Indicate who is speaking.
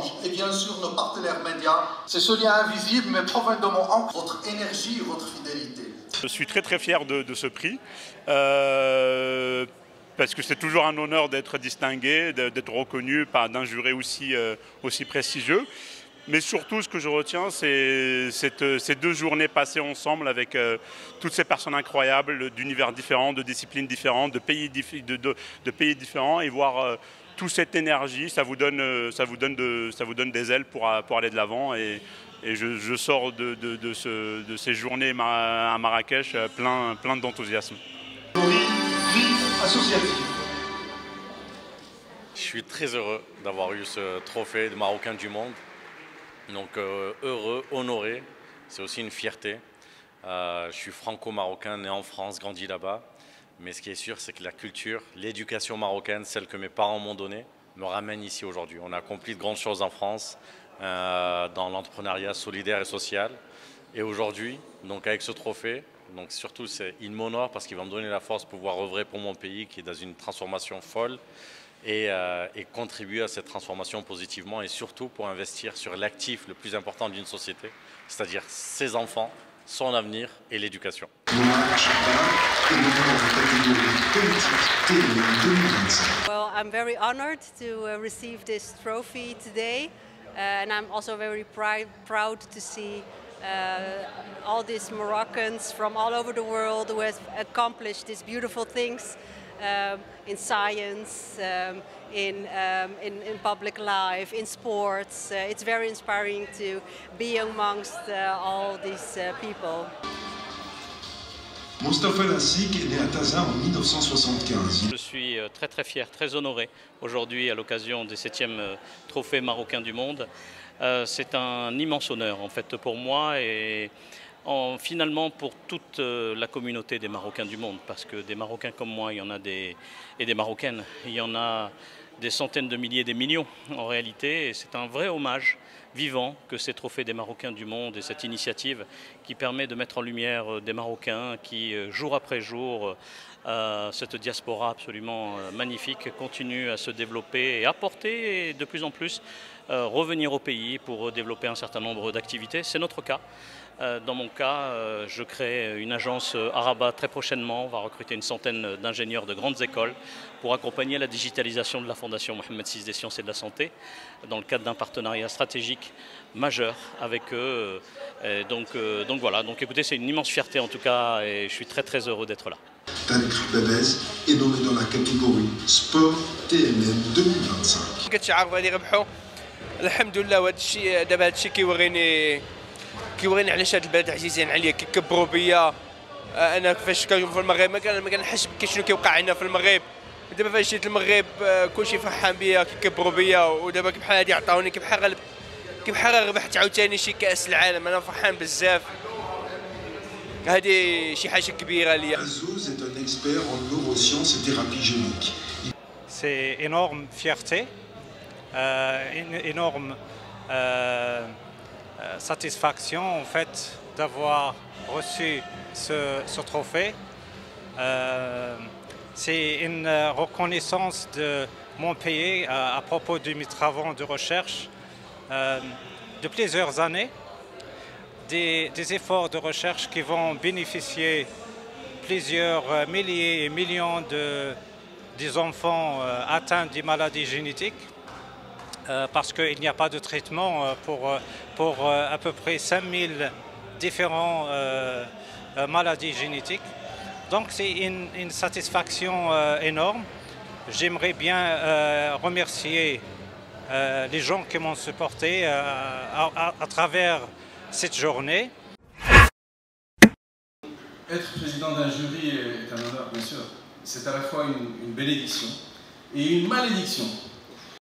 Speaker 1: échange et bien sûr nos partenaires médias. C'est ce lien invisible mais profondément ancré, votre énergie et votre fidélité.
Speaker 2: Je suis très très fier de ce prix. Parce que c'est toujours un honneur d'être distingué, d'être reconnu par d'un jury aussi prestigieux. Mais surtout, ce que je retiens, c'est ces 2 journées passées ensemble avec toutes ces personnes incroyables d'univers différents, de disciplines différentes, de pays différents, et voir toute cette énergie, ça vous donne des ailes pour aller de l'avant. Et je sors de ces journées à Marrakech plein d'enthousiasme.
Speaker 3: Je suis très heureux d'avoir eu ce trophée de Marocain du monde. Donc heureux, honoré, c'est aussi une fierté. Je suis franco-marocain, né en France, grandi là-bas. Mais ce qui est sûr, c'est que la culture, l'éducation marocaine, celle que mes parents m'ont donnée, me ramène ici aujourd'hui. On a accompli de grandes choses en France, dans l'entrepreneuriat solidaire et social. Et aujourd'hui, donc avec ce trophée, donc surtout il m'honore parce qu'il va me donner la force de pouvoir œuvrer pour mon pays qui est dans une transformation folle et contribuer à cette transformation positivement et surtout pour investir sur l'actif le plus important d'une société, c'est-à-dire ses enfants, son avenir et l'éducation.
Speaker 4: Well, I'm very honored to receive this trophy today, and I'm also very proud to see all these Moroccans from all over the world who have accomplished these beautiful things in science, in public life, in sports. It's very inspiring to be amongst all these people.
Speaker 5: Mostafa Nassik est né à Taza en 1975.
Speaker 6: Je suis très fier, très honoré aujourd'hui à l'occasion des 7e trophées marocains du monde. C'est un immense honneur en fait pour moi et finalement pour toute la communauté des Marocains du monde, parce que des Marocains comme moi, il y en a et des Marocaines, il y en a des centaines de milliers, des millions en réalité, et c'est un vrai hommage vivant que ces trophées des Marocains du monde et cette initiative qui permet de mettre en lumière des Marocains qui, jour après jour, cette diaspora absolument magnifique, continue à se développer et apporter de plus en plus revenir au pays pour développer un certain nombre d'activités. C'est notre cas. Dans mon cas, je crée une agence à Rabat très prochainement. On va recruter une centaine d'ingénieurs de grandes écoles pour accompagner la digitalisation de la Fondation Mohamed VI des sciences et de la santé dans le cadre d'un partenariat stratégique majeur avec eux. Donc voilà, donc écoutez, c'est une immense fierté en tout cas et je suis très heureux d'être là.
Speaker 5: Tarek Babez est nommé dans la catégorie Sport TNM 2025.
Speaker 7: كتعرف اللي ربحوا الحمد لله، وهذا الشيء دابا هذا الشيء كيوريني علاش هاد البلد عزيزين عليا، كيكبروا بيا. انا فاش كنجي في المغرب ما كنحسش شنو كيوقع هنا في المغرب. دابا فاش جيت المغرب كلشي فرحان بيا، كيكبروا بيا، ودابا كي بحال هادي عطاوني كي بحال ربحت عاوتاني شي كأس العالم. انا فرحان بزاف، هادي شي حاجه كبيره ليا.
Speaker 5: Azouz est un expert en neurosciences et thérapie génique.
Speaker 8: C'est énorme fierté, une énorme satisfaction en fait d'avoir reçu ce trophée. C'est une reconnaissance de mon pays à propos de mes travaux de recherche de plusieurs années, des efforts de recherche qui vont bénéficier plusieurs milliers et millions des enfants atteints de maladies génétiques. Parce qu'il n'y a pas de traitement pour à peu près 5000 différentes maladies génétiques. Donc c'est une satisfaction énorme. J'aimerais bien remercier les gens qui m'ont supporté à travers cette journée.
Speaker 9: Être président d'un jury est un honneur, bien sûr. C'est à la fois une bénédiction et une malédiction.